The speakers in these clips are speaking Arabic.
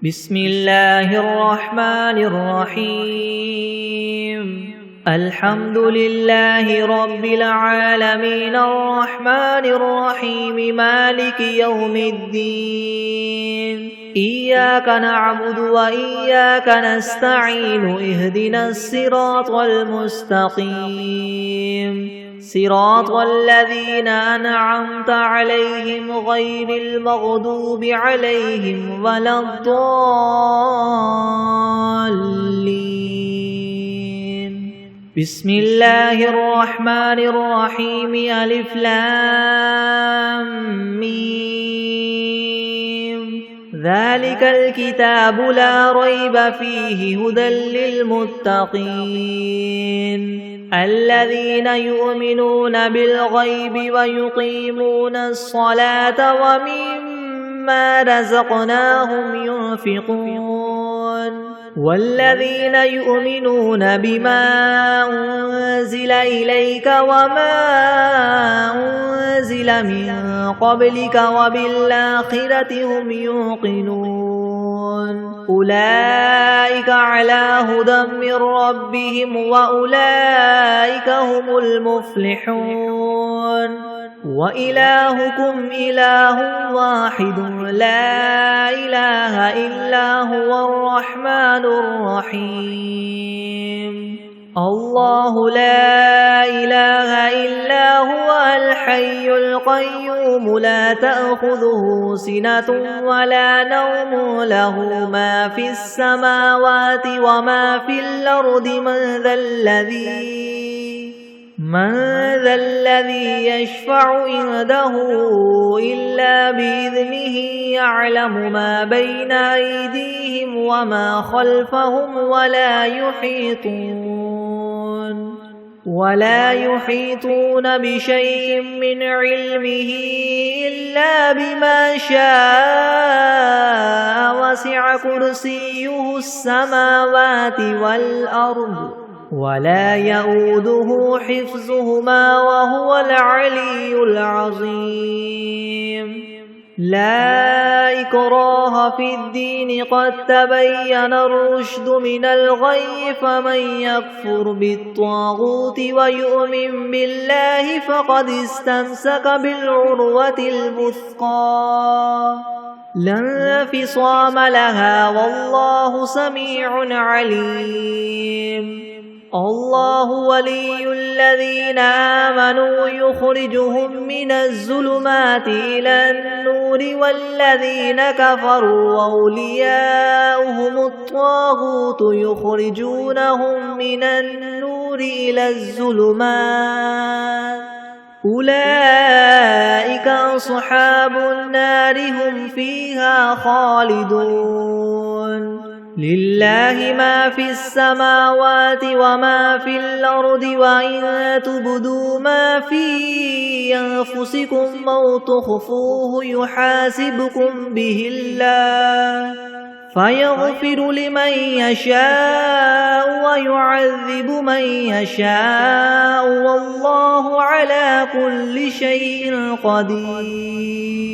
بسم الله الرحمن الرحيم الحمد لله رب العالمين الرحمن الرحيم مالك يوم الدين إياك نعبد وإياك نستعين اهدنا الصراط المستقيم صراط الذين أنعمت عليهم غير المغضوب عليهم ولا الضالين بسم الله الرحمن الرحيم ألف لام ميم ذلك الكتاب لا ريب فيه هدى للمتقين الذين يؤمنون بالغيب ويقيمون الصلاة ومما رزقناهم ينفقون والذين يؤمنون بما أنزل إليك وما أنزل من قبلك وبالآخرة هم يوقنون أولئك على هدى من ربهم وأولئك هم المفلحون وإلهكم إله واحد لا إله إلا هو الرحمن الرحيم الله لا إله إلا هو الحي القيوم لا تأخذه سنة ولا نوم له ما في السماوات وما في الأرض من ذا الذي يشفع عنده إلا بإذنه يعلم ما بين أيديهم وما خلفهم ولا يحيطون بشيء من علمه إلا بما شاء وسع كرسيه السماوات والأرض ولا يؤوده حفظهما وهو العلي العظيم لا إكراه في الدين قد تبين الرشد من الغي فمن يكفر بالطاغوت ويؤمن بالله فقد استمسك بالعروة الوثقى لا انفصام لها والله سميع عليم الله ولي الذين آمنوا يخرجهم من الظلمات إلى النور والذين كفروا أولياؤهم الطاغوت يخرجونهم من النور إلى الظلمات أولئك أصحاب النار هم فيها خالدون لله ما في السماوات وما في الأرض وإن تبدوا ما في أنفسكم أو تخفوه يحاسبكم به الله فيغفر لمن يشاء ويعذب من يشاء والله على كل شيء قدير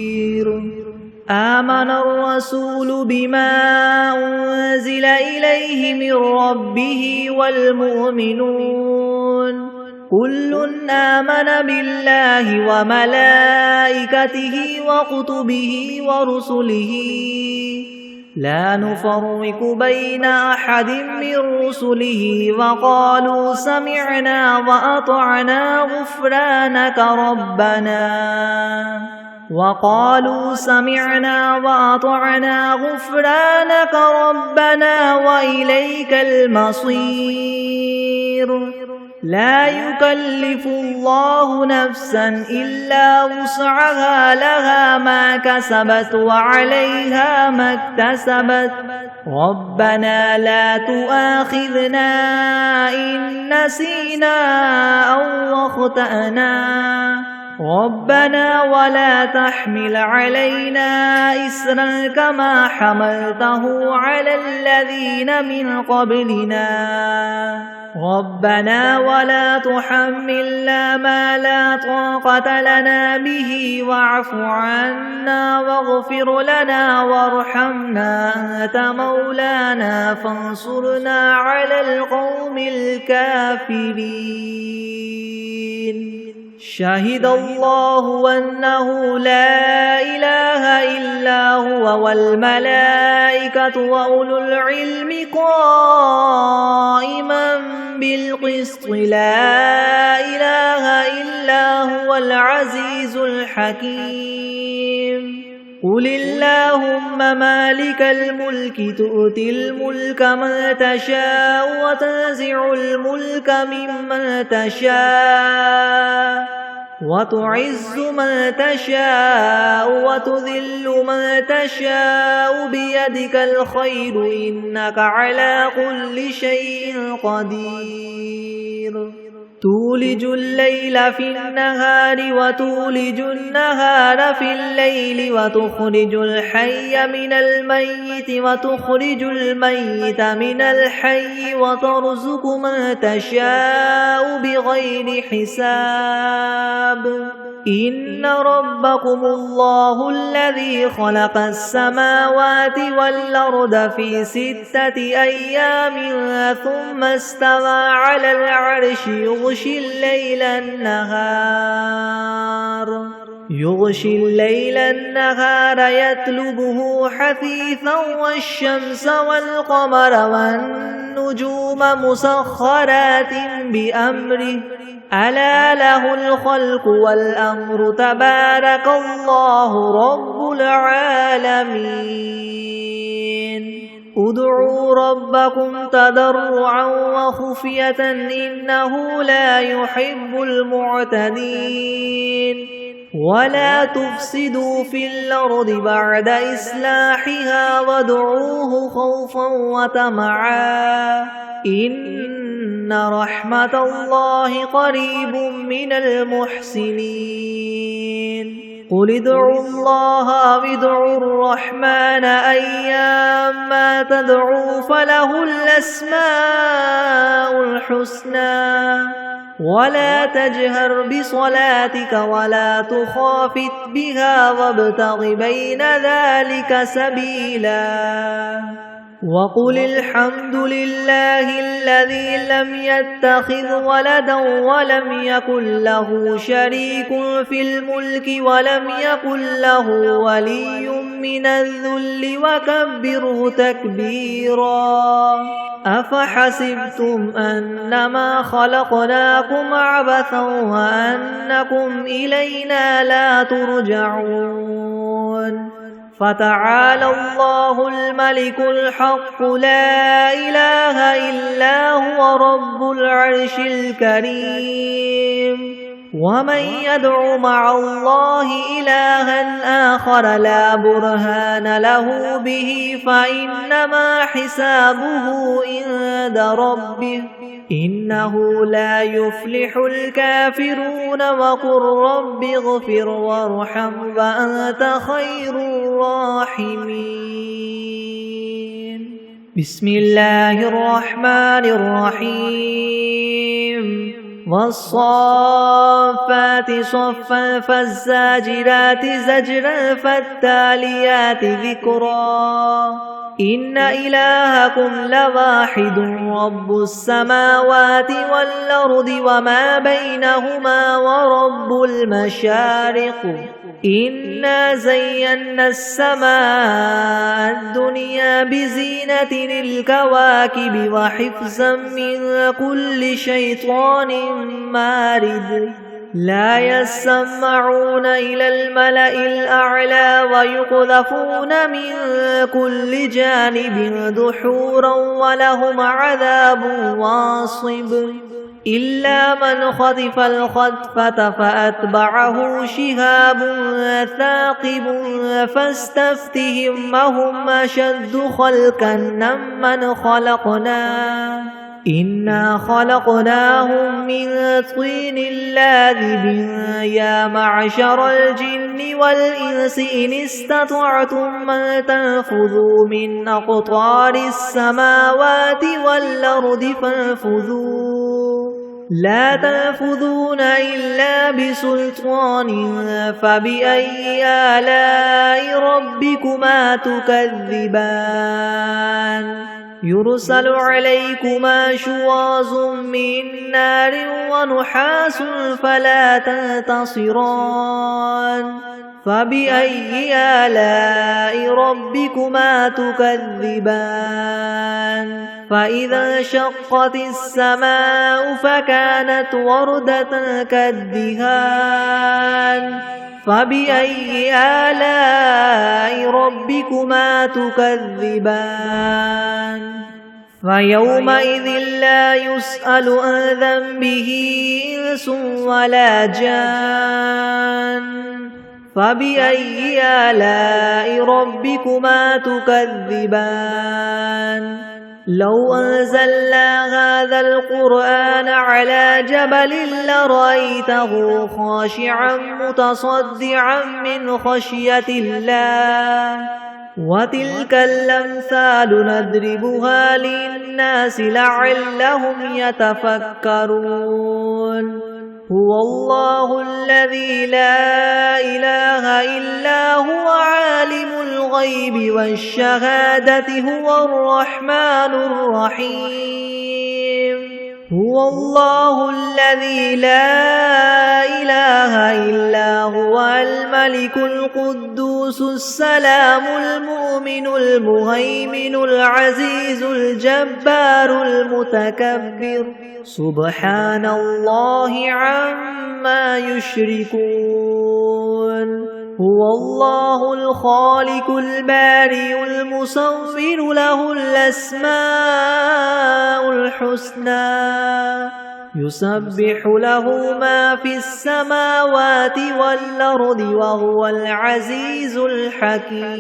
آمن الرسول بما أنزل إليه من ربه والمؤمنون كل آمن بالله وملائكته وكتبه ورسله لا نفرق بين أحد من رسله وقالوا سمعنا وأطعنا غفرانك ربنا وإليك المصير لا يكلف الله نفسا إلا وسعها لها ما كسبت وعليها ما اكتسبت ربنا لا تؤاخذنا إن نسينا أو أخطأنا ربنا ولا تحمل علينا إسرا كما حملته على الذين من قبلنا ربنا ولا تحملنا ما لا طاقة لنا به واعف عنا واغفر لنا وارحمنا أنت مولانا فانصرنا على القوم الكافرين شهد الله أنه لا إله إلا هو والملائكة وأولو العلم قائما بالقسط لا إله إلا هو العزيز الحكيم قل اللهم مالك الملك تؤتي الملك من تشاء وتنزع الملك ممن تشاء وتعز من تشاء وتذل من تشاء بيدك الخير إنك على كل شيء قدير تولج الليل في النهار وتولج النهار في الليل وتخرج الحي من الميت وتخرج الميت من الحي وترزق من تشاء بغير حساب إن ربكم الله الذي خلق السماوات والأرض في 6 أيام ثم استوى على العرش يغشي الليل النهار يطلبه حثيثا والشمس والقمر والنجوم مسخرات بأمره ألا له الخلق والأمر تبارك الله رب العالمين ادعوا ربكم تضرعا وخفية إنه لا يحب المعتدين ولا تفسدوا في الأرض بعد إصلاحها وادعوه خوفا وطمعا إن رحمة الله قريب من المحسنين قل ادعوا الله أو ادعوا الرحمن أيما تدعوا فله الأسماء الحسنى ولا تجهر بصلاتك ولا تخافت بها وابتغ بين ذلك سبيلا وقل الحمد لله الذي لم يتخذ ولدا ولم يكن له شريك في الملك ولم يكن له ولي من الذل وكبره تكبيرا أفحسبتم أنما خلقناكم عبثا وأنكم إلينا لا ترجعون فتعالى الله الملك الحق لا إله إلا هو رب العرش الكريم ومن يدع مع الله إلها آخر لا برهان له به فإنما حسابه عند ربه إنه لا يفلح الكافرون وقل رب اغفر وارحم وأنت خير الراحمين بسم الله الرحمن الرحيم والصافات صفا فالزاجرات زجرا فالتاليات ذكرا إن إلهكم لواحد رب السماوات والأرض وما بينهما ورب المشارق إنا زينا السماء الدنيا بزينة الكواكب وحفظا من كل شيطان مارد لا يسمعون إلى الملأ الأعلى ويقذفون من كل جانب دحورا ولهم عذاب واصب إلا من خطف الخطفة فأتبعه شهاب ثاقب فاستفتهم هم أشد خلقا ممن خلقنا إنا خلقناهم من طين لاذب يا معشر الجن والإنس إن استطعتم أن تنفذوا من أقطار السماوات والأرض فانفذوا لا تنفذون إلا بسلطان فبأي آلاء ربكما تكذبان يرسل عليكما شواظ من نار ونحاس فلا تنتصران فبأي آلاء ربكما تكذبان فإذا انشقت السماء فكانت وردة كالدهان فبأي آلاء ربكما تكذبان فيومئذ لا يسأل عن ذنبه إنس ولا جان فبأي آلاء ربكما تكذبان لو أنزلنا هذا القرآن على جبل لرأيته خاشعا متصدعا من خشية الله وتلك الأمثال نضربها للناس لعلهم يتفكرون هو الله الذي لا إله إلا هو عالم الغيب والشهادة هو الرحمن الرحيم هو الله الذي لا إله إلا هو الملك القدوس السلام المؤمن المهيمن العزيز الجبار المتكبر سبحان الله عما يشركون هو الله الخالق البارئ المصور له الأسماء الحسنى يسبح له ما في السماوات والأرض وهو العزيز الحكيم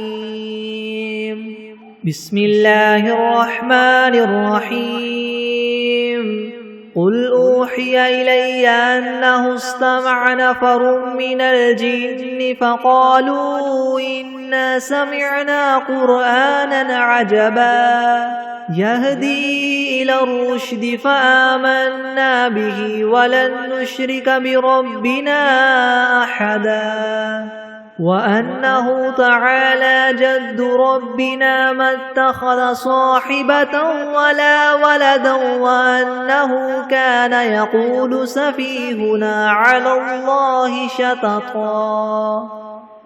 بسم الله الرحمن الرحيم قل أوحي إلي أنه استمع نفر من الجن فقالوا إنا سمعنا قرآنا عجبا يهدي إلى الرشد فآمنا به ولن نشرك بربنا أحدا وأنه تعالى جد ربنا ما اتخذ صاحبة ولا ولدا وأنه كان يقول سفيهنا على الله شططا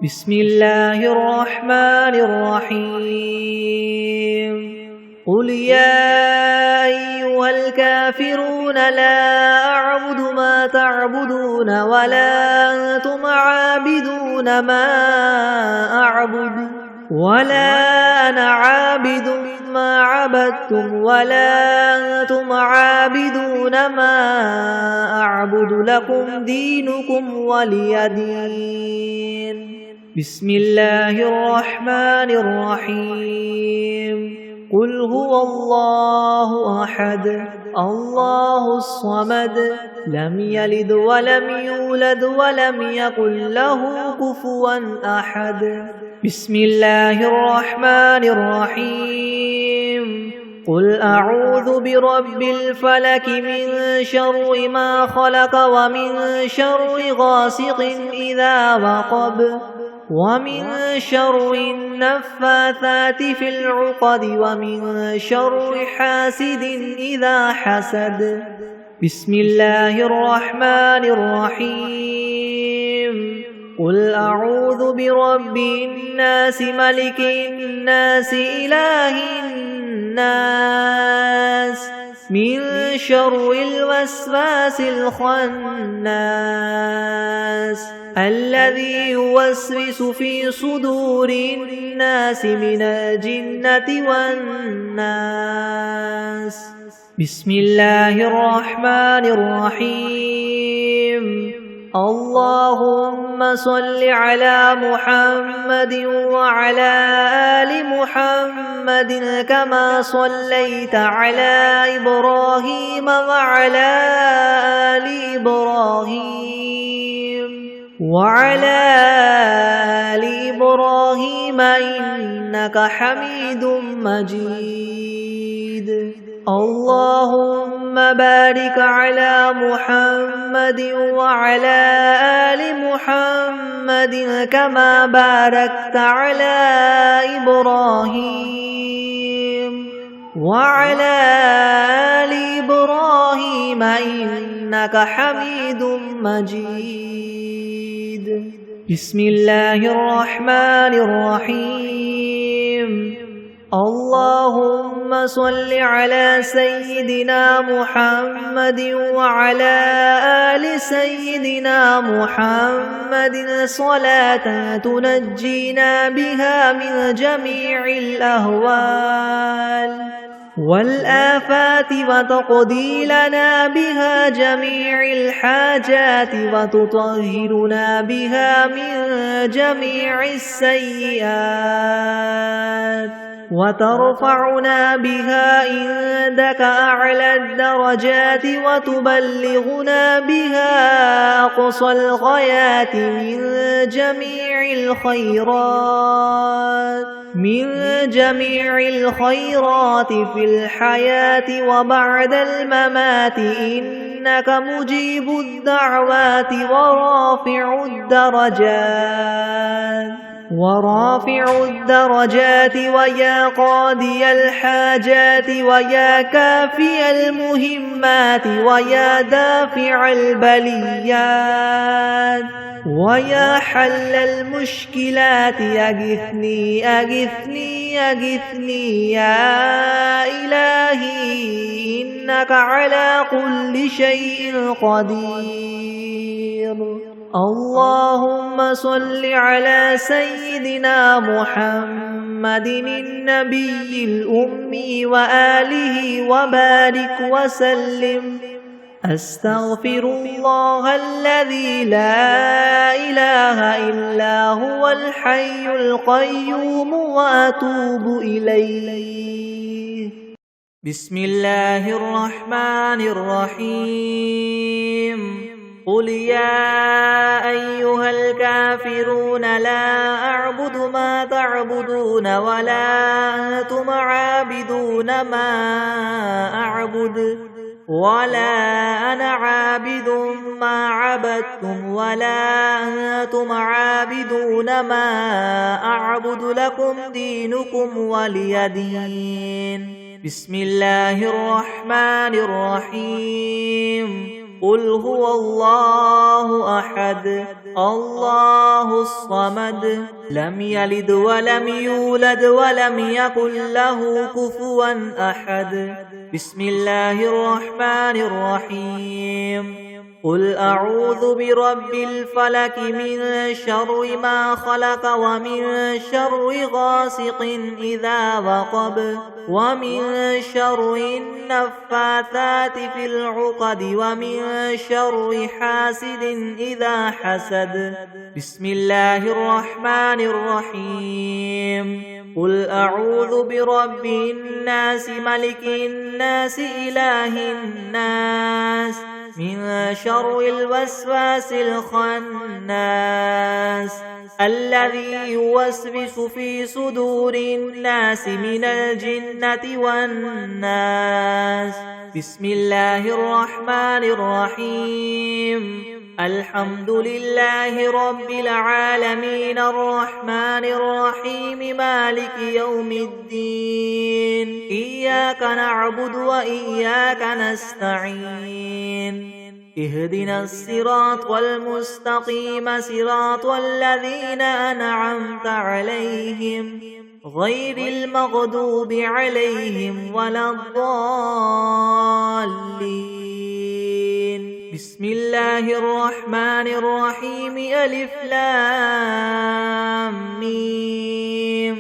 بسم الله الرحمن الرحيم قل يا أيها الكافرون لا أعبد ما تعبدون ولا أنتم عابدون ما أعبد ولا أنا عابد ما عبدتم ولا أنتم عابدون ما أعبد لكم دينكم ولي دين بسم الله الرحمن الرحيم قل هو الله أحد الله الصمد لم يلد ولم يولد ولم يكن له كفوا أحد بسم الله الرحمن الرحيم قل أعوذ برب الفلك من شر ما خلق ومن شر غاسق إذا وقب ومن شر النفاثات في العقد ومن شر حاسد إذا حسد بسم الله الرحمن الرحيم قل أعوذ برب الناس ملك الناس إله الناس من شر الوسواس الخناس الذي يوسوس في صدور الناس من الجنة والناس بسم الله الرحمن الرحيم اللهم صل على محمد وعلى آل محمد كما صليت على إبراهيم وعلى آل إبراهيم إنك حميد مجيد. اللهم بارك على محمد وعلى آل محمد كما باركت على إبراهيم وعلى آل إبراهيم إنك حميد مجيد. بسم الله الرحمن الرحيم. اللهم صل على سيدنا محمد وعلى آل سيدنا محمد صلاة تنجينا بها من جميع الأهوال والآفات وتقضي لنا بها جميع الحاجات وتطهرنا بها من جميع السيئات وترفعنا بها عندك أعلى الدرجات وتبلغنا بها أقصى الغايات من جميع الخيرات في الحياة وبعد الممات إنك مجيب الدعوات ورافع الدرجات ويا قاضي الحاجات ويا كافي المهمات ويا دافع البليات ويا حل المشكلات أغثني أغثني أغثني يا إلهي إنك على كل شيء قدير. اللهم صل على سيدنا محمد النبي الأمي وآله وبارك وسلم. أستغفر الله الذي لا إله إلا هو الحي القيوم وأتوب إليه. بسم الله الرحمن الرحيم. قل يا أيها الكافرون لا أعبد ما تعبدون ولا أنتم عابدون ما أعبد ولا أنا عابد ما عبدتم ولا أنتم عابدون ما أعبد لكم دينكم ولي دين. بسم الله الرحمن الرحيم. قل هو الله أحد الله الصمد لم يلد ولم يولد ولم يكن له كفوا أحد. بسم الله الرحمن الرحيم. قل أعوذ برب الفلك من شر ما خلق ومن شر غاسق إذا وقب ومن شر النفاثات في العقد ومن شر حاسد إذا حسد. بسم الله الرحمن الرحيم. قل أعوذ برب الناس ملك الناس إله الناس من شر الوسواس الخناس الذي يوسوس في صدور الناس من الجنة والناس. بسم الله الرحمن الرحيم. الحمد لله رب العالمين الرحمن الرحيم مالك يوم الدين. إياك نعبد وإياك نستعين. اهدنا الصراط المستقيم صراط الذين أنعمت عليهم غير المغضوب عليهم ولا الضالين. بسم الله الرحمن الرحيم. ألف لام ميم.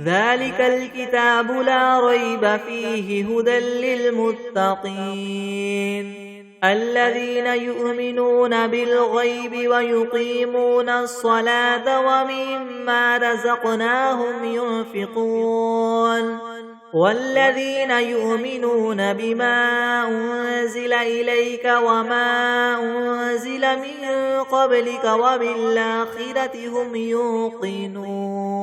ذلك الكتاب لا ريب فيه هدى للمتقين. الذين يؤمنون بالغيب ويقيمون الصلاة ومما رزقناهم ينفقون والذين يؤمنون بما أنزل إليك وما أنزل من قبلك وبالآخرة هم يوقنون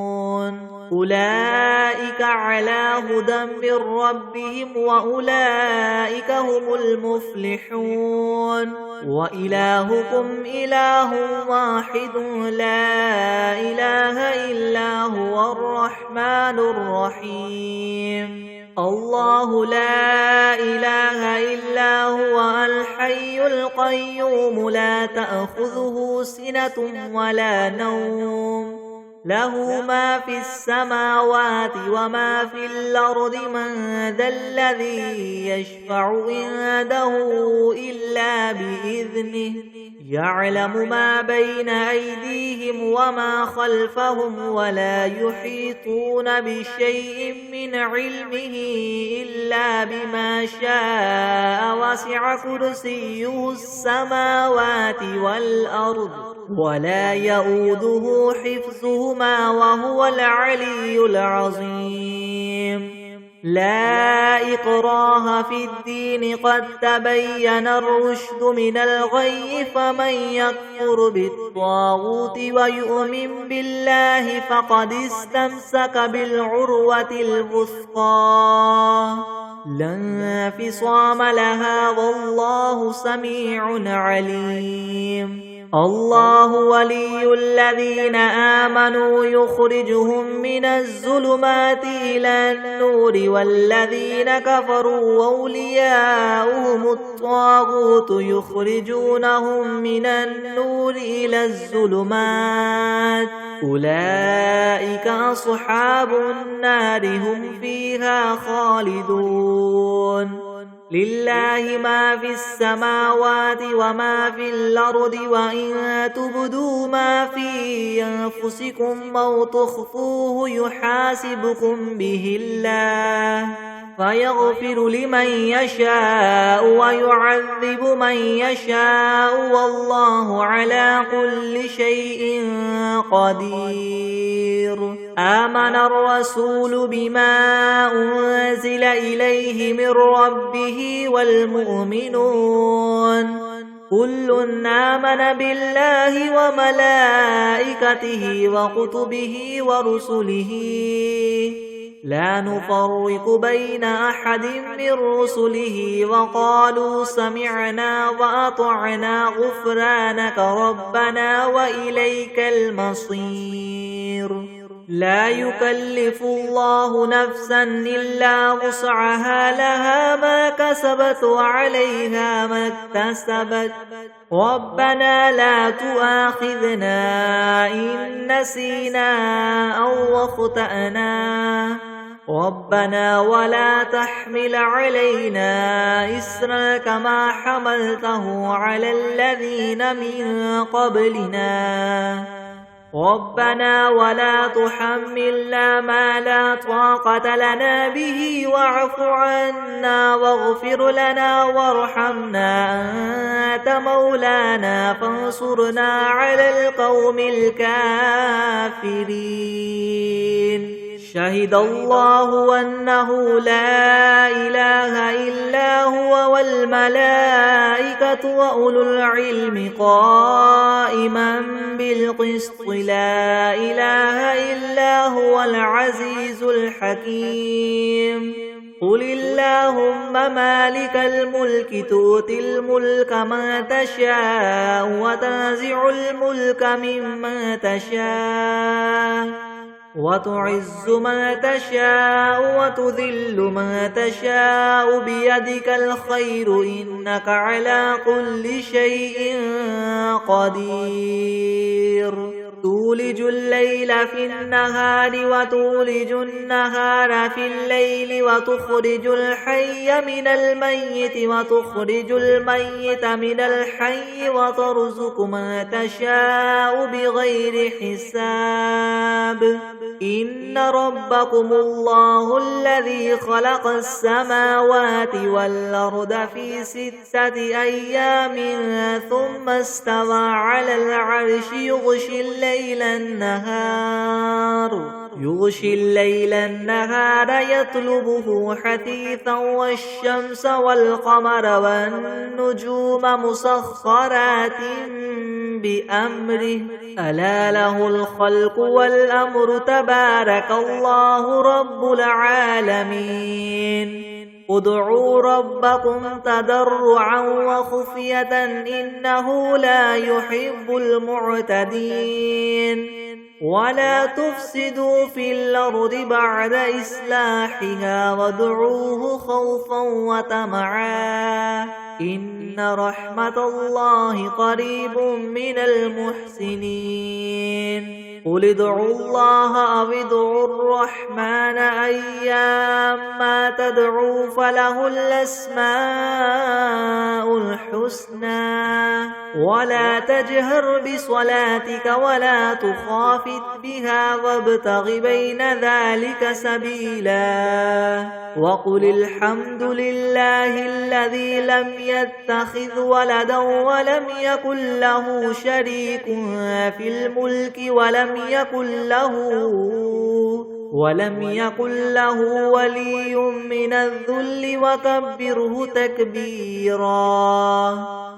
أولئك على هدى من ربهم وأولئك هم المفلحون وإلهكم إله واحد لا إله إلا هو الرحمن الرحيم الله لا إله إلا هو الحي القيوم لا تأخذه سنة ولا نوم له ما في السماوات وما في الأرض من ذا الذي يشفع عنده إلا بإذنه يعلم ما بين أيديهم وما خلفهم ولا يحيطون بشيء من علمه إلا بما شاء وسع كرسيه السماوات والأرض ولا يؤوده حفظهما وهو العلي العظيم لا إكراه في الدين قد تبين الرشد من الغي فمن يكفر بالطاغوت ويؤمن بالله فقد استمسك بالعروة الوثقى لا انفصام لها والله سميع عليم الله ولي الذين آمنوا يخرجهم من الظلمات إلى النور والذين كفروا أولياؤهم الطاغوت يخرجونهم من النور إلى الظلمات أولئك أصحاب النار هم فيها خالدون لله ما في السماوات وما في الأرض وإن تبدوا ما في أنفسكم أو تخفوه يحاسبكم به الله فيغفر لمن يشاء ويعذب من يشاء والله على كل شيء قدير آمن الرسول بما أنزل إليه من ربه والمؤمنون كل آمن بالله وملائكته وكتبه ورسله لا نفرق بين أحد من رسله وقالوا سمعنا وأطعنا غفرانك ربنا وإليك المصير لا يكلف الله نفسا إلا وسعها لها ما كسبت وعليها ما اكتسبت ربنا لا تؤاخذنا إن نسينا أو أخطأنا ربنا ولا تحمل علينا إسرا كما حملته على الذين من قبلنا ربنا ولا تحملنا ما لا طاقة لنا به واعف عنا واغفر لنا وارحمنا أنت مولانا فانصرنا على القوم الكافرين شهد الله أنه لا إله إلا هو والملائكة وأولو العلم قائما بالقسط لا إله إلا هو العزيز الحكيم قل اللهم مالك الملك تؤتي الملك من تشاء وتنزع الملك ممن تشاء وتعز من تشاء وتذل من تشاء بيدك الخير إنك على كل شيء قدير تولج الليل في النهار وتولج النهار في الليل وتخرج الحي من الميت وتخرج الميت من الحي وترزق من تشاء بغير حساب إن ربكم الله الذي خلق السماوات والأرض في 6 أيام ثم استوى على العرش يغشي الليل النهار يطلبه حثيثا والشمس والقمر والنجوم مسخرات بأمره ألا له الخلق والأمر تبارك الله رب العالمين ادعوا ربكم تضرعا وخفية إنه لا يحب المعتدين ولا تفسدوا في الأرض بعد إصلاحها وادعوه خوفا وطمعا إن رحمة الله قريب من المحسنين قل ادعوا الله أو ادعوا الرحمن أيما تدعوا فله الأسماء الحسنى ولا تجهر بصلاتك ولا تخافت بها وابتغ بين ذلك سبيلا وقل الحمد لله الذي لم يتخذ ولدا ولم يكن له شريك في الملك ولم يكن له ولي من الذل وكبره تكبيرا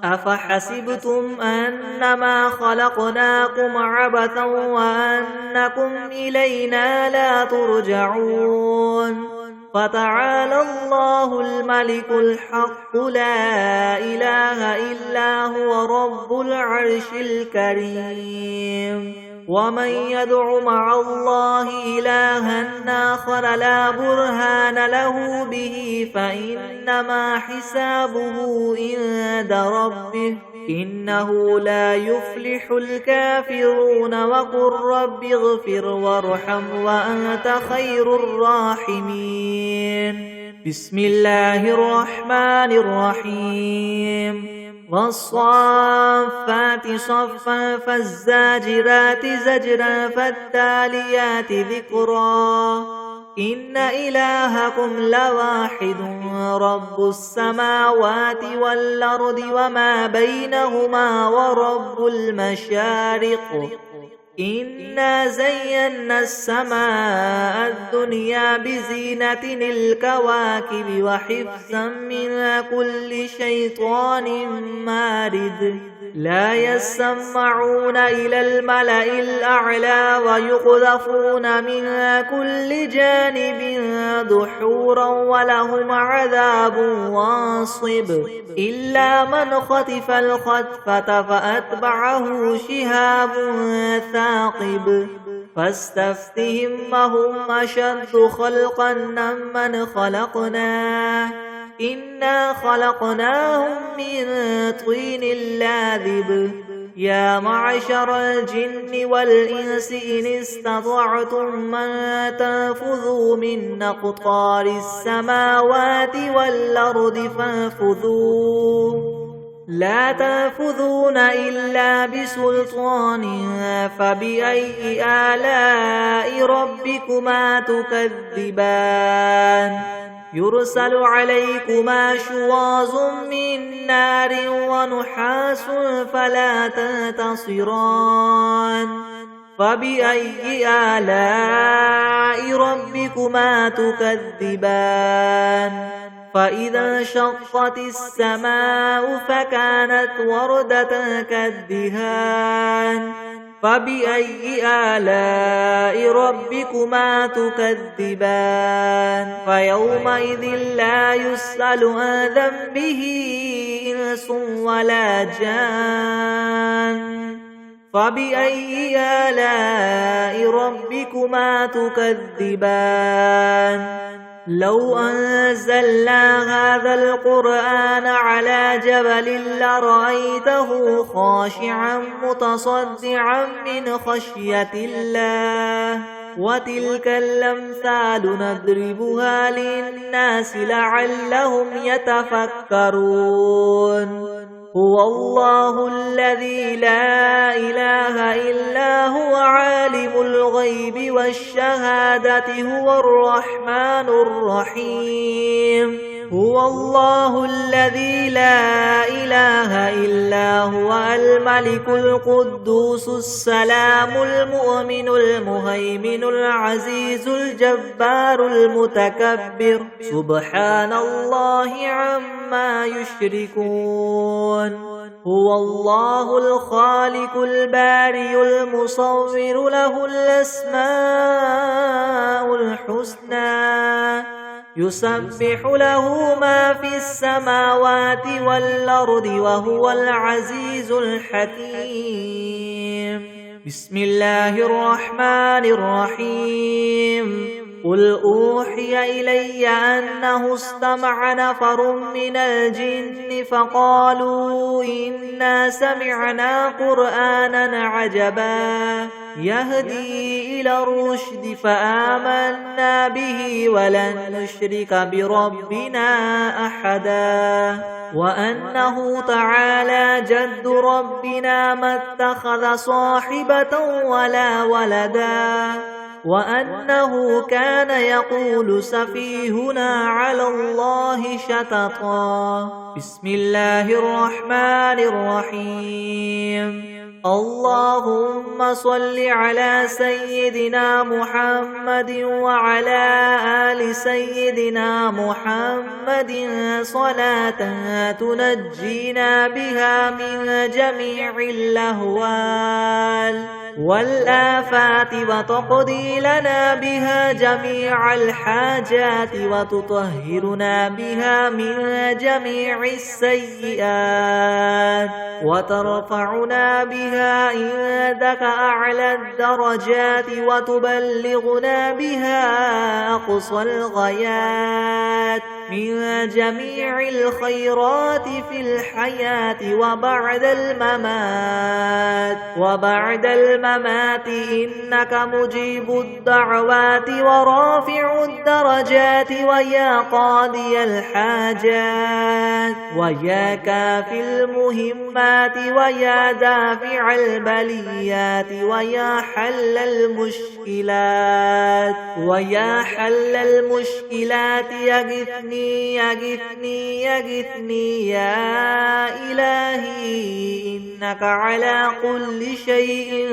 أفحسبتم أنما خلقناكم عبثا وأنكم إلينا لا ترجعون فتعالى الله الملك الحق لا إله إلا هو رب العرش الكريم ومن يدع مع الله إلها آخر لا برهان له به فإنما حسابه عند ربه إنه لا يفلح الكافرون وقل رب اغفر وارحم وأنت خير الراحمين بسم الله الرحمن الرحيم والصافات صفا فالزاجرات زجرا فالتاليات ذكرا إن إلهكم لواحد رب السماوات والأرض وما بينهما ورب المشارق إنا زينا السماء الدنيا بزينة الكواكب وحفظا من كل شيطان مارد لا يسمعون إلى الملأ الأعلى ويقذفون من كل جانب دحورا ولهم عذاب واصب إلا من خطف الخطفة فأتبعه شهاب ثاقب فاستفتهم هم أشد خلقا ممن خلقنا إنا خلقناهم من طين لاذب يا معشر الجن والإنس إن استطعتم من تنفذوا من أقطار السماوات والأرض فانفذوا لا تنفذون إلا بسلطان فبأي آلاء ربكما تكذبان يرسل عليكما شواظ من نار ونحاس فلا تنتصران فبأي آلاء ربكما تكذبان فإذا انشقت السماء فكانت وردة كالدهان فبأي آلاء ربكما تكذبان فيومئذ لا يسأل عن ذنبه إنس ولا جان فبأي آلاء ربكما تكذبان لو أنزلنا هذا القرآن على جبل لرأيته خاشعا متصدعا من خشية الله وتلك الأمثال نضربها للناس لعلهم يتفكرون هو الله الذي لا إله إلا هو عالم الغيب والشهادة هو الرحمن الرحيم هو الله الذي لا إله إلا هو الملك القدوس السلام المؤمن المهيمن العزيز الجبار المتكبر سبحان الله عما يشركون هو الله الخالق البارئ المصور له الأسماء الحسنى يسبح له ما في السماوات والأرض وهو العزيز الحكيم بسم الله الرحمن الرحيم قل أوحي إلي أنه استمع نفر من الجن فقالوا إنا سمعنا قرآنا عجبا يهدي إلى الرشد فآمنا به ولن نشرك بربنا أحدا وأنه تعالى جد ربنا ما اتخذ صاحبة ولا ولدا وأنه كان يقول سفيهنا على الله شططا بسم الله الرحمن الرحيم اللهم صل على سيدنا محمد وعلى آل سيدنا محمد صلاة تنجينا بها من جميع الأهوال والآفات وتقضي لنا بها جميع الحاجات وتطهرنا بها من جميع السيئات وترفعنا بها عندك أعلى الدرجات وتبلغنا بها أقصى الغايات من جميع الخيرات في الحياة وبعد الممات إنك مجيب الدعوات ورافع الدرجات ويا قاضي الحاجات ويا كافي المهمات ويا دافع البليات ويا حل المشكلات يغثني يا إلهي إنك على كل شيء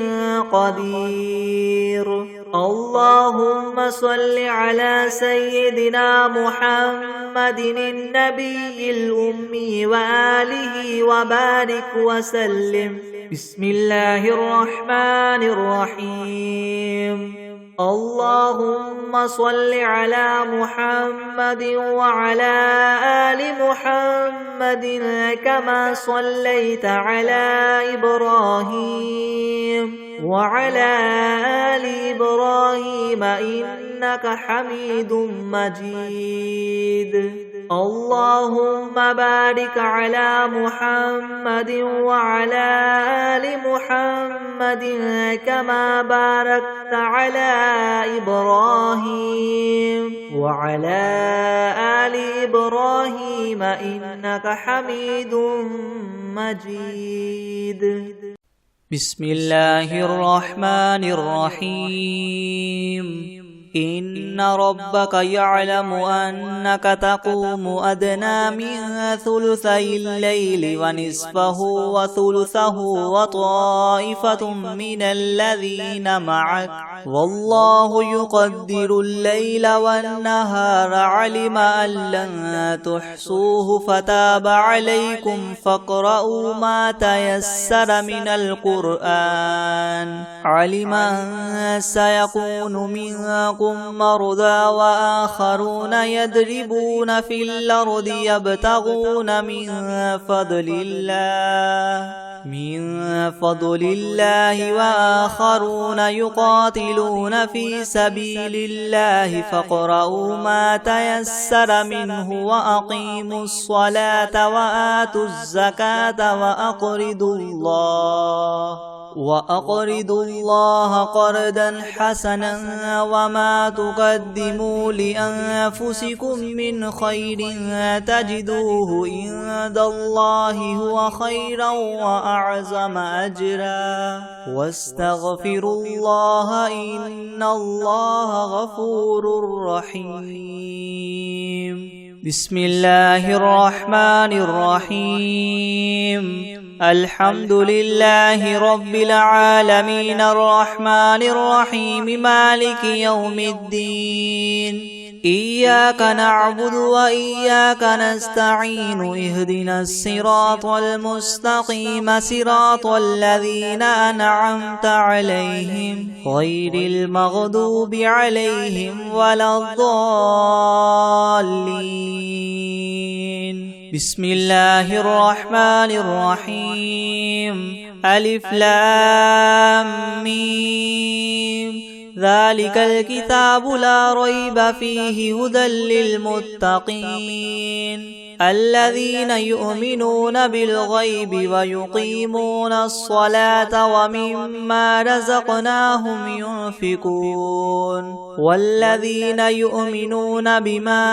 قدير اللهم صل على سيدنا محمد النبي الأمي وآله وبارك وسلم بسم الله الرحمن الرحيم اللهم صل على محمد وعلى آل محمد كما صليت على إبراهيم وعلى آل إبراهيم إنك حميد مجيد اللهم بارك على محمد وعلى آل محمد كما باركت على إبراهيم وعلى آل إبراهيم إنك حميد مجيد بسم الله الرحمن الرحيم إن ربك يعلم أنك تقوم أدنى من ثلثي الليل ونصفه وثلثه وطائفة من الذين معك والله يقدر الليل والنهار علم أن لن تحصوه فتاب عليكم فاقرؤوا ما تيسر من القرآن علم أن سيكون منكم مرضى وآخرون يضربون في الأرض يبتغون من فضل الله وآخرون يقاتلون في سبيل الله فاقرؤوا ما تيسر منه وأقيموا الصلاة وآتوا الزكاة وأقرضوا الله وأقرضوا الله قرضا حسنا وما تقدموا لأنفسكم من خير تجدوه عند الله هو خيرا وأعظم أجرا واستغفروا الله إن الله غفور رحيم. بسم الله الرحمن الرحيم. الحمد لله رب العالمين الرحمن الرحيم مالك يوم الدين إياك نعبد وإياك نستعين اهدنا الصراط المستقيم صراط الذين أنعمت عليهم غير المغضوب عليهم ولا الضالين. بسم الله الرحمن الرحيم. ألف لام ميم ذلك الكتاب لا ريب فيه هدى للمتقين الذين يؤمنون بالغيب ويقيمون الصلاة ومما رزقناهم ينفقون والذين يؤمنون بما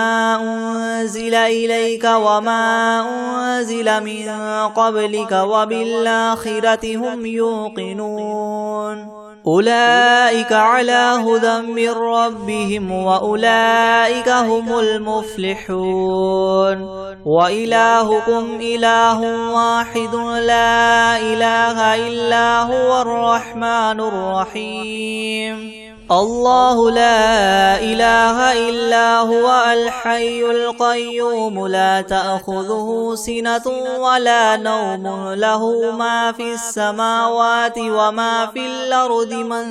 أنزل إليك وما أنزل من قبلك وبالآخرة هم يوقنون أولئك على هدى من ربهم وأولئك هم المفلحون. وإلهكم إله واحد لا إله إلا هو الرحمن الرحيم. الله لا إله إلا هو الحي القيوم لا تأخذه سنة ولا نوم له ما في السماوات وما في الأرض من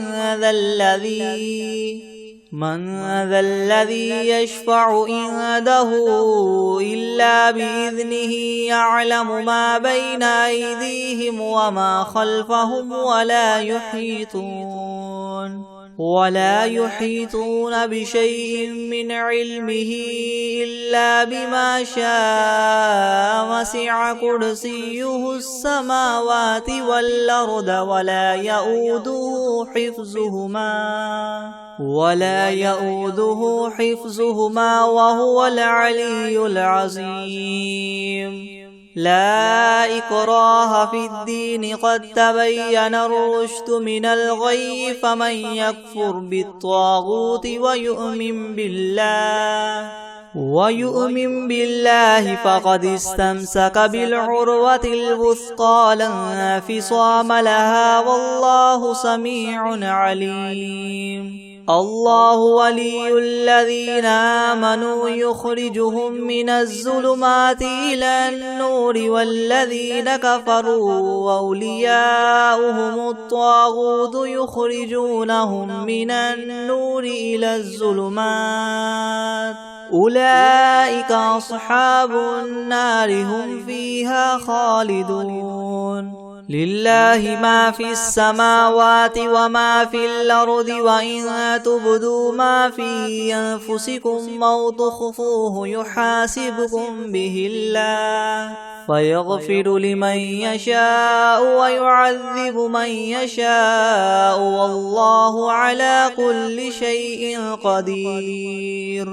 ذا الذي يشفع عنده إلا بإذنه يعلم ما بين أيديهم وما خلفهم ولا يحيطون بشيء من علمه إلا بما شاء وسع كرسيه السماوات والأرض ولا يؤوده حفظهما وهو العلي العظيم. لا إكراه في الدين قد تبين الرشد من الغي فمن يكفر بالطاغوت ويؤمن بالله فقد استمسك بالعروة الوثقى لا انفصام لها والله سميع عليم. الله ولي الذين آمنوا يخرجهم من الظلمات إلى النور والذين كفروا أولياؤهم الطاغوت يخرجونهم من النور إلى الظلمات أولئك أصحاب النار هم فيها خالدون. لله ما في السماوات وما في الأرض وإن تبدوا ما في أنفسكم أو تخفوه يحاسبكم به الله فيغفر لمن يشاء ويعذب من يشاء والله على كل شيء قدير.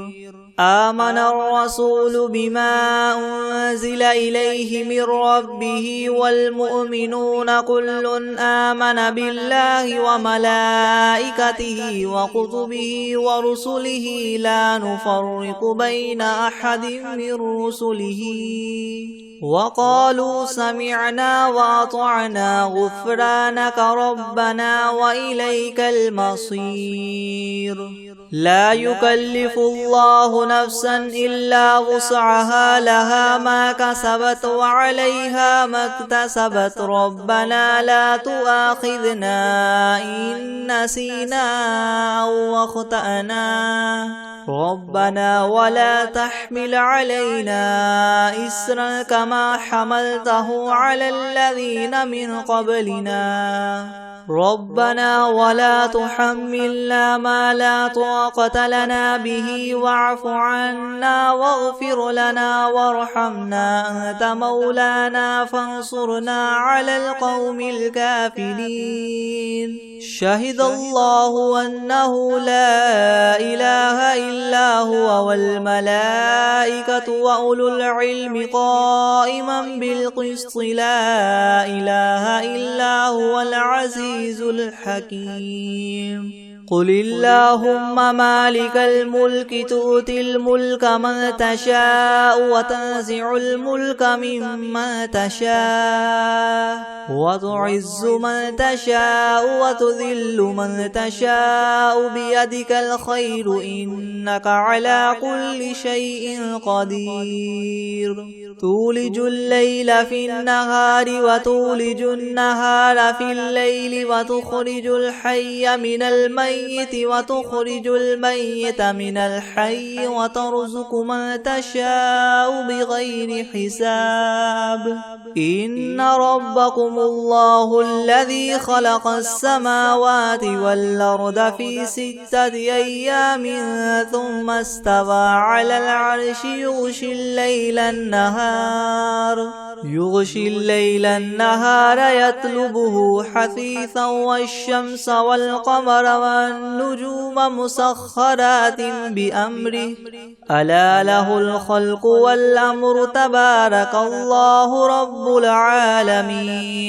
آمن الرسول بما أنزل إليه من ربه والمؤمنون كل آمن بالله وملائكته وكتبه ورسله لا نفرق بين أحد من رسله وقالوا سمعنا وأطعنا غفرانك ربنا وإليك المصير. لا يكلف الله نفسا إلا وسعها لها ما كسبت وعليها ما اكتسبت ربنا لا تؤاخذنا إن نسينا أو أخطأنا ربنا ولا تحمل علينا إسرا كما حملته على الذين من قبلنا ربنا ولا تحملنا ما لا طاقة لنا به واعف عنا واغفر لنا وارحمنا أنت مولانا فانصرنا على القوم الكافرين شهد الله أنه لا إله إلا هو والملائكة وأولو العلم قائما بالقسط لا إله إلا هو العزيز الحكيم قل اللهم مالك الملك تؤتي الملك من تشاء وتنزع الملك ممن تشاء وتعز من تشاء وتذل من تشاء بيدك الخير إنك على كل شيء قدير تولج الليل في النهار وتولج النهار في الليل وتخرج الحي من الميت وتخرج الميت من الحي وترزق من تشاء بغير حساب إن ربكم الله الذي خلق السماوات والأرض في 6 أيام ثم استوى على العرش يغشي الليل النهار يطلبه حثيثا والشمس والقمر والنجوم مسخرات بأمره ألا له الخلق والأمر تبارك الله رب العالمين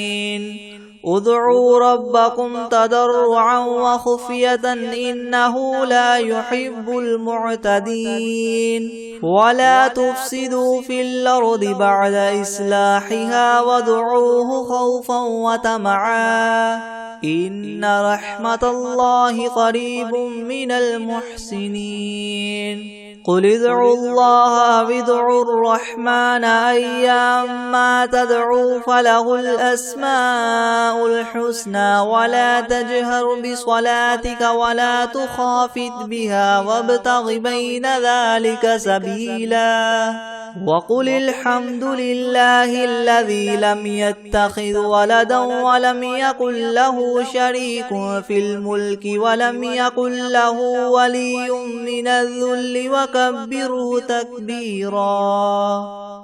ادعوا ربكم تضرعا وخفية إنه لا يحب المعتدين ولا تفسدوا في الأرض بعد إصلاحها وادعوه خوفا وطمعا إن رحمة الله قريب من المحسنين قل ادعوا الله أو ادعوا الرحمن أيما تدعوا فله الأسماء الحسنى ولا تجهر بصلاتك ولا تخافت بها وابتغ بين ذلك سبيلا وقل الحمد لله الذي لم يتخذ ولدا ولم يكن له شريك في الملك ولم يكن له ولي من الذل وكبره تكبيرا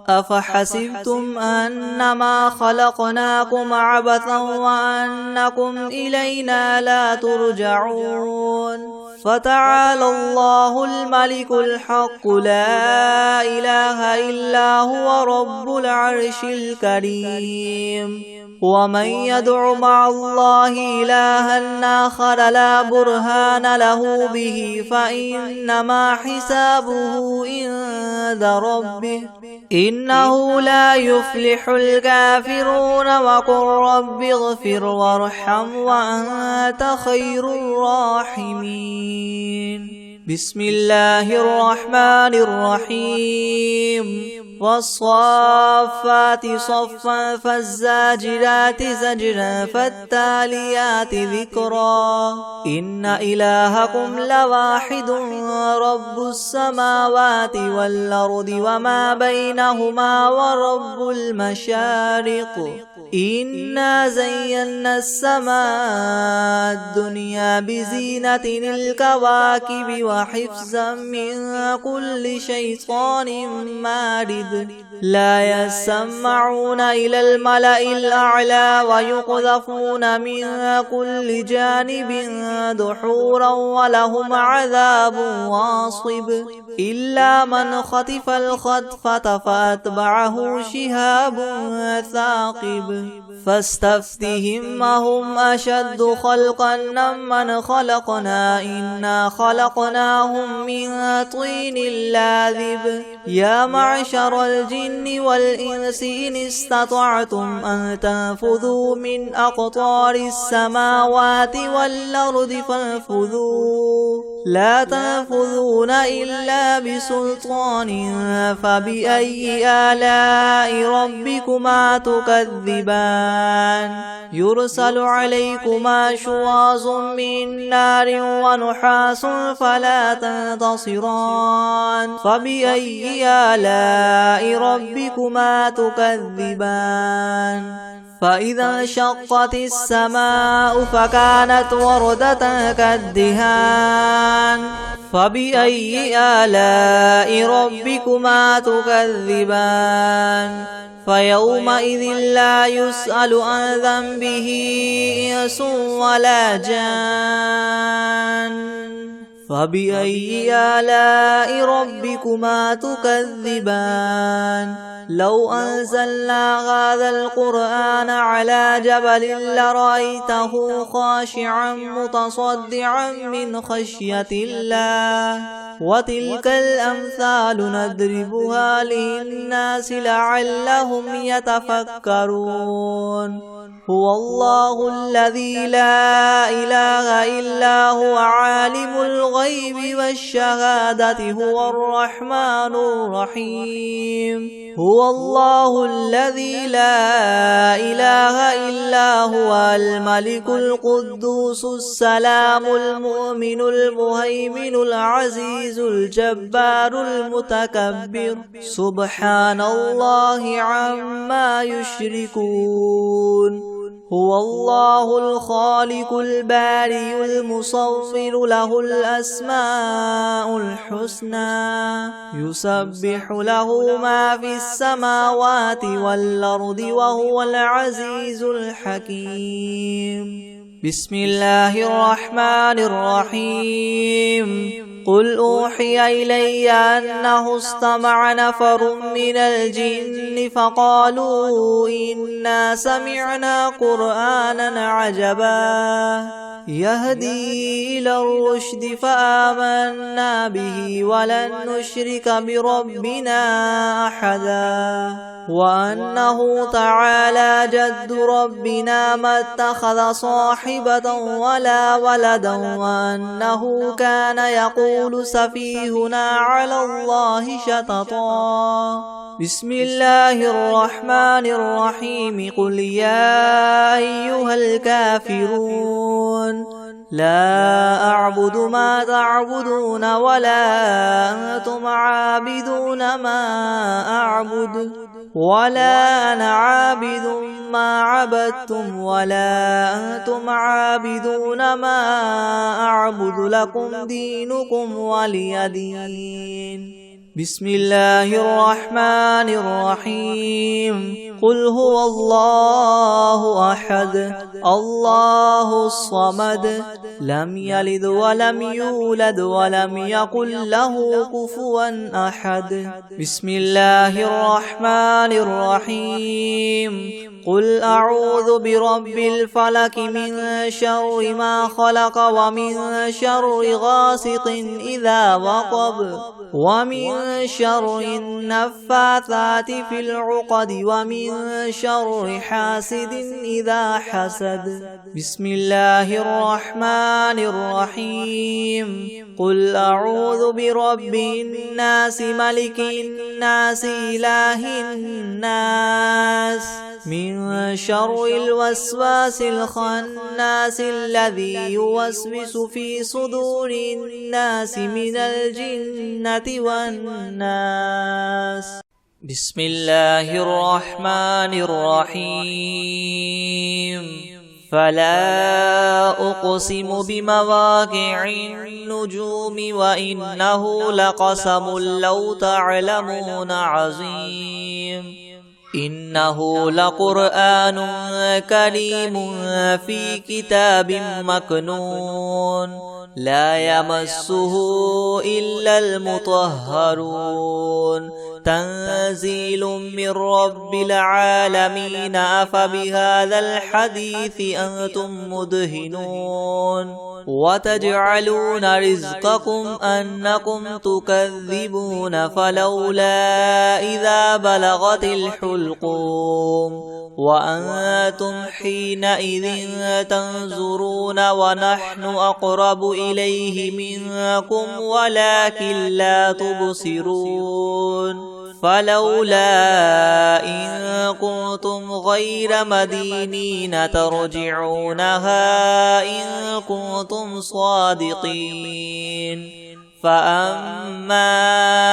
أفحسبتم أنما خلقناكم عبثا وأنكم إلينا لا ترجعون فتعالى الله الملك الحق لا إله إلا هو رب العرش الكريم ومن يدع مع الله إلها آخر لا برهان له به فإنما حسابه عند ربه إنه لا يفلح الكافرون وقل رب اغفر وارحم وأنت خير الراحمين بسم الله الرحمن الرحيم والصافات صفا فالزاجرات زجرا فالتاليات ذكرا إن إلهكم لواحد رب السماوات والأرض وما بينهما ورب المشارق إنا زينا السماء الدنيا بزينة الكواكب وحفظا من كل شيطان مارد لا يسمعون إلى الملأ الأعلى ويقذفون من كل جانب دحورا ولهم عذاب واصب إلا من خطف الخطفة فأتبعه شهاب ثاقب فاستفتهم أهم أشد خلقا ممن خلقنا إنا خلقناهم من طين لاذب يا معشر الجن والإنس إن استطعتم أن تنفذوا من أقطار السماوات والأرض فانفذوا لا تنفذون إلا بسلطان فبأي آلاء ربكما تكذبان يرسل عليكما شواظ من نار ونحاس فلا تنتصران فبأي آلاء ربكما تكذبان فإذا انشقت السماء فكانت وردة كالدهان فبأي آلاء ربكما تكذبان فيومئذ لا يسأل عن ذنبه إنس ولا جان فبأي آلاء ربكما تكذبان لو أنزلنا هذا القرآن على جبل لرأيته خاشعا متصدعا من خشية الله وتلك الأمثال نضربها للناس لعلهم يتفكرون هو الله الذي لا إله إلا هو عالم الغيب والشهادة هو الرحمن الرحيم هو الله الذي لا إله إلا هو الملك القدوس السلام المؤمن المهيمن العزيز الجبار المتكبر سبحان الله عما يشركون هو الله الخالق البارئ المصور له الأسماء الحسنى يسبح له ما في السماوات والأرض وهو العزيز الحكيم بسم الله الرحمن الرحيم قل أوحي إلي أنه استمع نفر من الجن فقالوا إنا سمعنا قرآنا عجبا يهدي إلى الرشد فآمنا به ولن نشرك بربنا أحدا وأنه تعالى جد ربنا ما اتخذ صاحبة ولا ولدا وأنه كان يقول سفيهنا على الله شططا بسم الله الرحمن الرحيم قل يا أيها الكافرون لا أعبد ما تعبدون ولا أنتم عابدون ما أعبد ولا أنا عابد ما عبدتم ولا أنتم عابدون ما أعبد لكم دينكم ولي دين بسم الله الرحمن الرحيم قل هو الله أحد الله الصمد لم يلد ولم يولد ولم يكن له كفوا أحد بسم الله الرحمن الرحيم قل أعوذ برب الفلك من شر ما خلق ومن شر غاسق إذا وقب ومن شر النفاثات في العقد ومن شر حاسد إذا حسد بسم الله الرحمن الرحيم قل أعوذ برب الناس ملك الناس إله الناس من شر الوسواس الخناس الذي يوسوس في صدور الناس من الجنة والناس بسم الله الرحمن الرحيم فلا أقسم بمواقع النجوم وإنه لقسم لو تعلمون عظيم إنه لقرآن كريم في كتاب مكنون لا يمسه إلا المطهرون تنزيل من رب العالمين أفبهذا الحديث أنتم مدهنون وتجعلون رزقكم أنكم تكذبون فلولا إذا بلغت الحلقوم وأنتم حينئذ تنظرون ونحن أقرب إليه منكم ولكن لا تبصرون فلولا إن كنتم غير مدينين ترجعونها إن كنتم صادقين فأما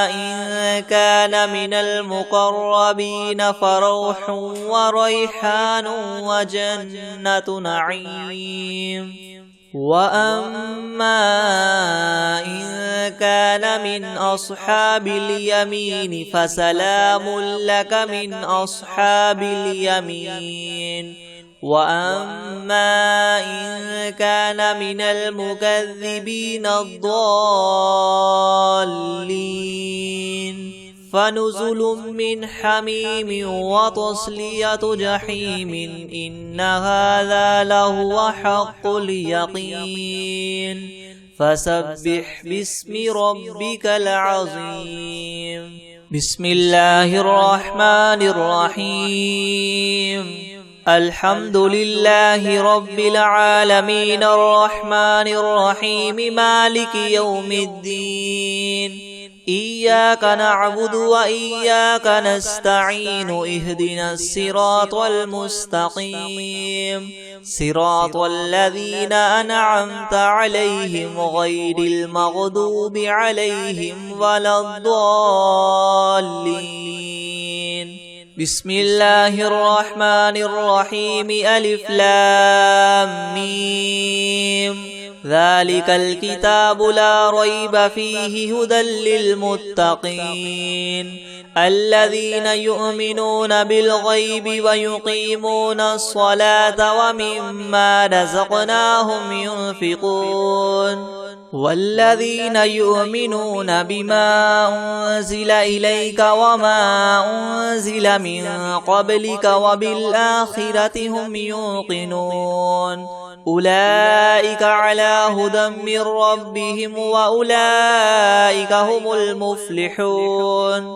إن كان من المقربين فروح وريحان وجنة نعيم وأما إن كان من أصحاب اليمين فسلام لك من أصحاب اليمين وأما إن كان من المكذبين الضالين فنزل من حميم وتصلية جحيم إن هذا لهو حق اليقين فسبح باسم ربك العظيم بسم الله الرحمن الرحيم الحمد لله رب العالمين الرحمن الرحيم مالك يوم الدين إياك نعبد وإياك نستعين اهدنا الصراط المستقيم صراط الذين أنعمت عليهم غير المغضوب عليهم ولا الضالين بسم الله الرحمن الرحيم ألف لام ميم ذلك الكتاب لا ريب فيه هدى للمتقين الذين يؤمنون بالغيب ويقيمون الصلاة ومما رزقناهم ينفقون والذين يؤمنون بما أنزل إليك وما أنزل من قبلك وبالآخرة هم يوقنون أولئك على هدى من ربهم وأولئك هم المفلحون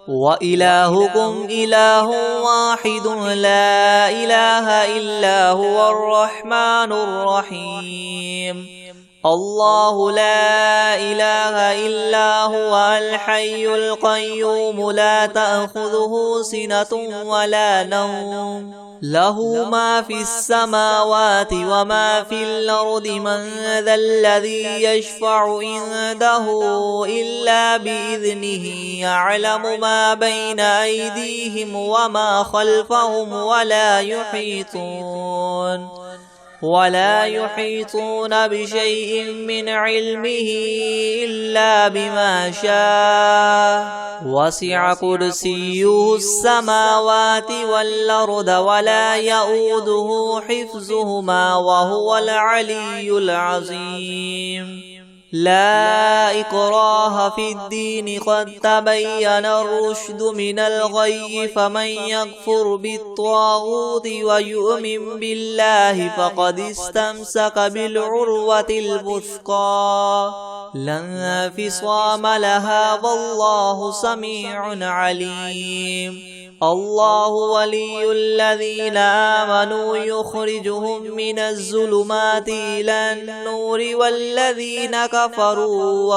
وإلهكم إله واحد لا إله إلا هو الرحمن الرحيم الله لا إله إلا هو الحي القيوم لا تأخذه سنة ولا نوم له ما في السماوات وما في الأرض من ذا الذي يشفع عنده إلا بإذنه يعلم ما بين أيديهم وما خلفهم ولا يحيطون بشيء من علمه إلا بما شاء وسع كرسيه السماوات والأرض ولا يؤوده حفظهما وهو العلي العظيم لا إكراه في الدين قد تبين الرشد من الغي فمن يكفر بالطاغوت ويؤمن بالله فقد استمسك بالعروة الوثقى لا انفصام لها والله سميع عليم الله ولي الذين آمنوا يخرجهم من الظلمات إلى النور والذين كفروا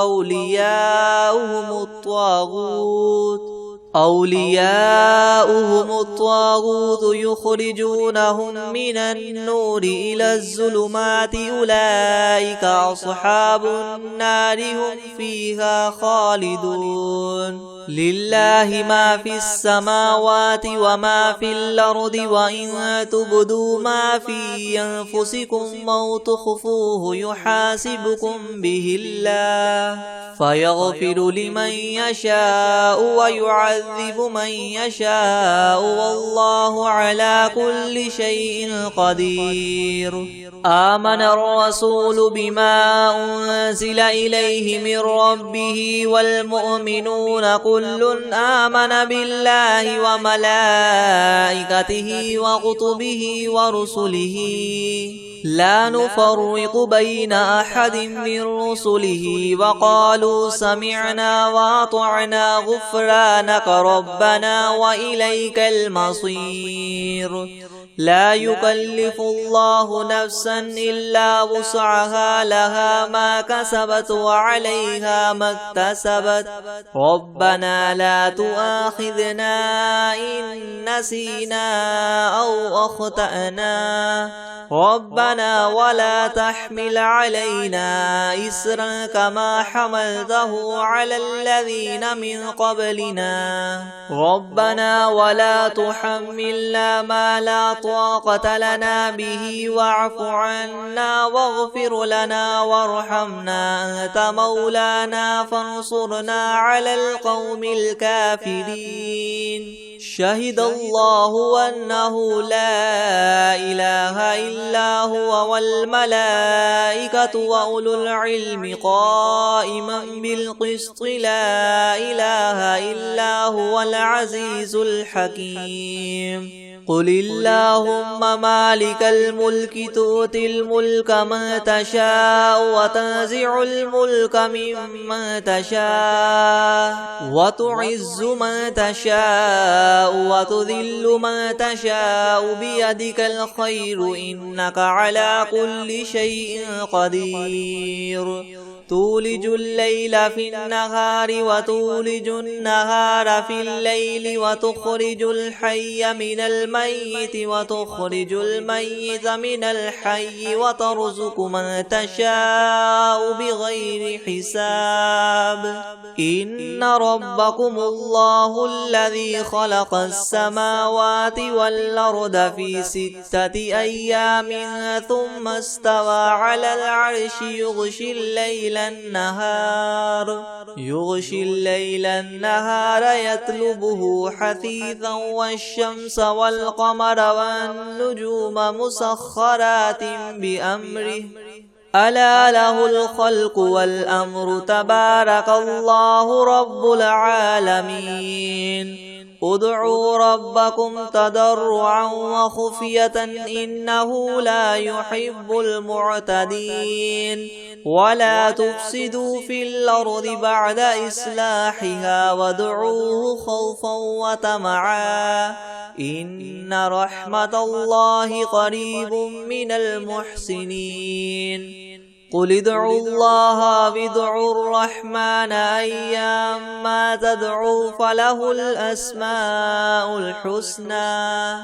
أولياؤهم الطاغوت يخرجونهم من النور إلى الظلمات أولئك أصحاب النار هم فيها خالدون لله ما في السماوات وما في الأرض وإن تبدوا ما في أنفسكم أو تخفوه يحاسبكم به الله فيغفر لمن يشاء ويعذب من يشاء والله على كل شيء قدير آمن الرسول بما أنزل إليه من ربه والمؤمنون كل آمن بالله وملائكته وكتبه ورسله لا نفرق بين أحد من رسله وقالوا سمعنا وأطعنا غفرانك ربنا وإليك المصير لا يكلف الله نفسا إلا وسعها لها ما كسبت وعليها ما اكتسبت ربنا لا تؤاخذنا إن نسينا أو أخطأنا ربنا ولا تحمل علينا إسرا كما حملته على الذين من قبلنا ربنا ولا تحملنا ما لا طاقة لنا به واعف عنا واغفر لنا وارحمنا أنت مولانا فانصرنا على القوم الكافرين شهد الله أنه لا إله إلا هو والملائكة وأولو العلم قائما بالقسط لا إله إلا هو العزيز الحكيم قل اللهم مالك الملك تؤتي الملك من تشاء وتنزع الملك ممن تشاء وتعز من تشاء وتذل من تشاء بيدك الخير إنك على كل شيء قدير تولج الليل في النهار وتولج النهار في الليل وتخرج الحي من الميت وتخرج الميت من الحي وترزق من تشاء بغير حساب إن ربكم الله الذي خلق السماوات والأرض في 6 أيام ثم استوى على العرش يغشي الليل النهار يطلبه حثيثا والشمس والقمر والنجوم مسخرات بأمره ألا له الخلق والأمر تبارك الله رب العالمين ادعوا ربكم تضرعا وخفية إنه لا يحب المعتدين ولا تفسدوا في الأرض بعد إصلاحها وادعوه خوفا وطمعا إن رحمة الله قريب من المحسنين قل ادعوا الله وادعوا الرحمن أيما تدعوا فله الأسماء الحسنى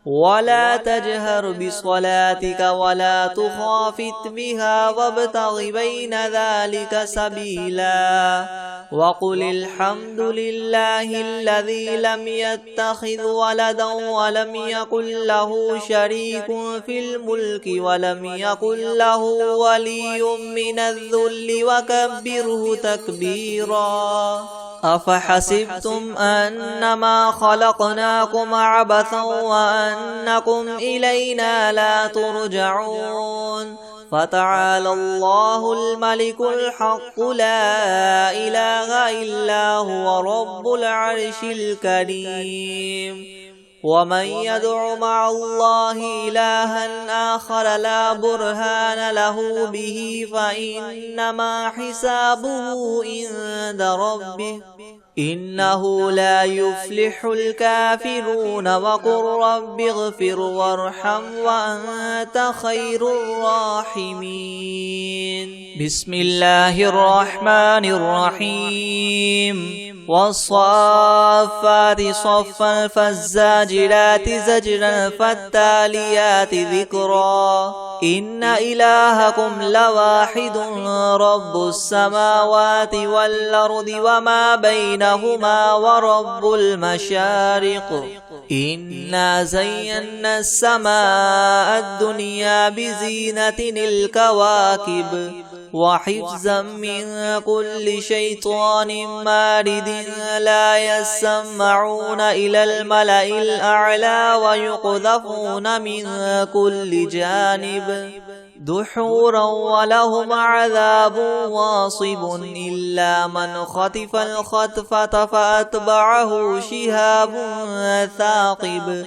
ولا تجهر بصلاتك ولا تخافت بها وابتغ بين ذلك سبيلا وقل الحمد لله الذي لم يتخذ ولدا ولم يكن له شريك في الملك ولم يكن له ولي من الذل وكبره تكبيرا أفحسبتم أنما خلقناكم عبثا وأنكم إلينا لا ترجعون فتعالى الله الملك الحق لا إله إلا هو رب العرش الكريم ومن يدع مع الله إلها آخر لا برهان له به فإنما حسابه عند ربه إنه لا يفلح الكافرون وقل رب اغفر وارحم وأنت خير الراحمين بسم الله الرحمن الرحيم والصافات صفا فالزاجرات زجرا فالتاليات ذكرا إن إلهكم لواحد رب السماوات والأرض وما بينهما ورب المشارق إنا زينا السماء الدنيا بزينة الكواكب وحفظا من كل شيطان مارد لا يسمعون إلى الملأ الأعلى ويقذفون من كل جانب دحورا ولهم عذاب واصب إلا من خطف الخطفة فأتبعه شهاب ثاقب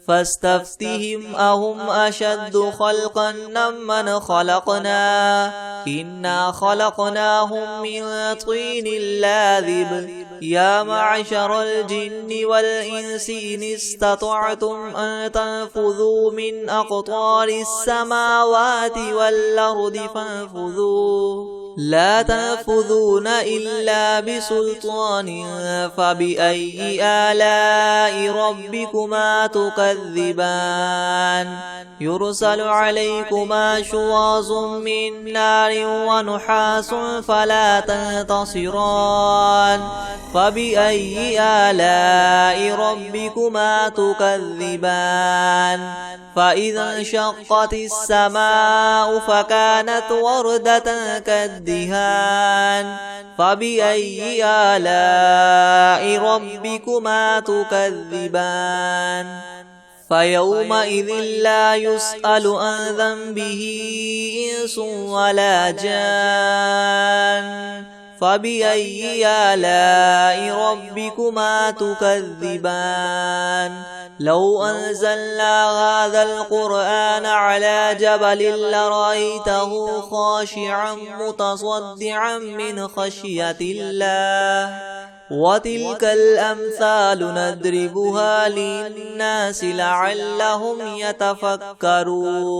فاستفتهم أهم أشد خلقا ممن خلقنا إنا خلقناهم من طين لاذب يا معشر الجن والإنس إن استطعتم أن تنفذوا من أقطار السماوات والأرض فانفذوا لا تنفذون إلا بسلطان فبأي آلاء ربكما تكذبان يرسل عليكما شواظ من نار ونحاس فلا تنتصران فبأي آلاء ربكما تكذبان فإذا انشقت السماء فكانت وردة كالدهان فبأي آلاء ربكما تكذبان فيومئذ لا يسأل عن ذنبه إنس ولا جان فبأي آلاء ربكما تكذبان لو أنزلنا هذا القرآن على جبل لرأيته خاشعا متصدعا من خشية الله وتلك الأمثال نضربها للناس لعلهم يتفكرون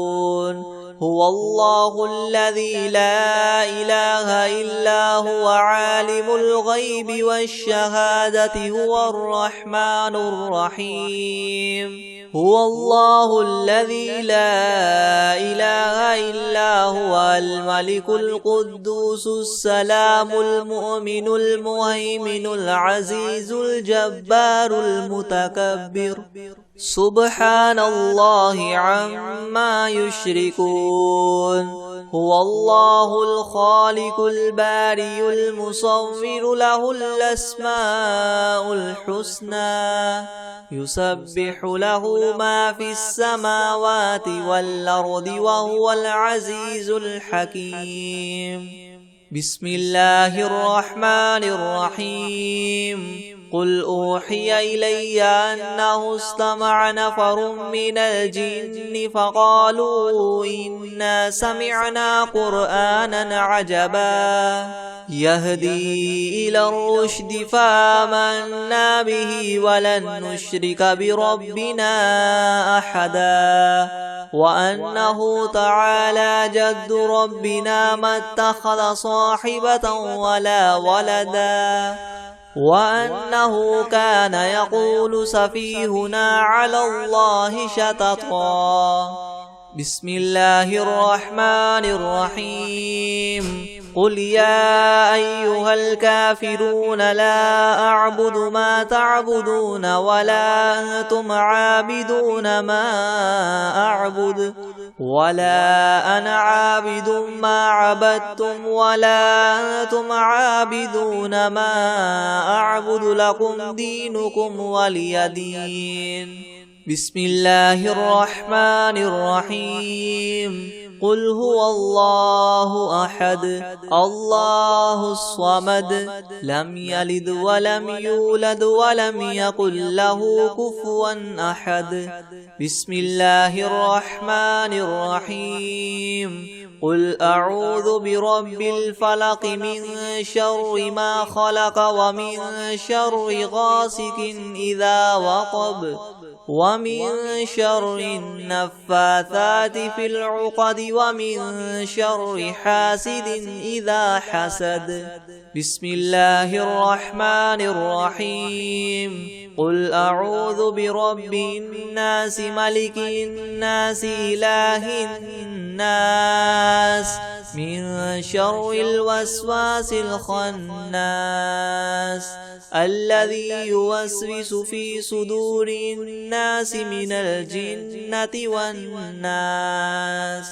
هو الله الذي لا إله إلا هو عالم الغيب والشهادة هو الرحمن الرحيم هو الله الذي لا إله إلا هو الملك القدوس السلام المؤمن المهيمن العزيز الجبار المتكبر سبحان الله عما يشركون هو الله الخالق البارئ المصور له الأسماء الحسنى يسبح له ما في السماوات والأرض وهو العزيز الحكيم بسم الله الرحمن الرحيم قل أوحي إلي أنه استمع نفر من الجن فقالوا إنا سمعنا قرآنا عجبا يهدي إلى الرشد فآمنا به ولن نشرك بربنا أحدا وأنه تعالى جد ربنا ما اتخذ صاحبة ولا ولدا وأنه كان يقول سفيهنا على الله شططا بسم الله الرحمن الرحيم قل يا أيها الكافرون لا أعبد ما تعبدون ولا أنتم عابدون ما أعبد ولا أنا عابد ما عبدتم ولا أنتم عابدون ما أعبد لكم دينكم ولي دين بسم الله الرحمن الرحيم قل هو الله أحد الله الصمد لم يلد ولم يولد ولم يكن له كفوا أحد بسم الله الرحمن الرحيم قل أعوذ برب الفلق من شر ما خلق ومن شر غاسق إذا وقب ومن شر النفاثات في العقد ومن شر حاسد إذا حسد بسم الله الرحمن الرحيم قل أعوذ برب الناس ملك الناس إله الناس من شر الوسواس الخناس الذي يوسوس في صدور الناس من الجنة والناس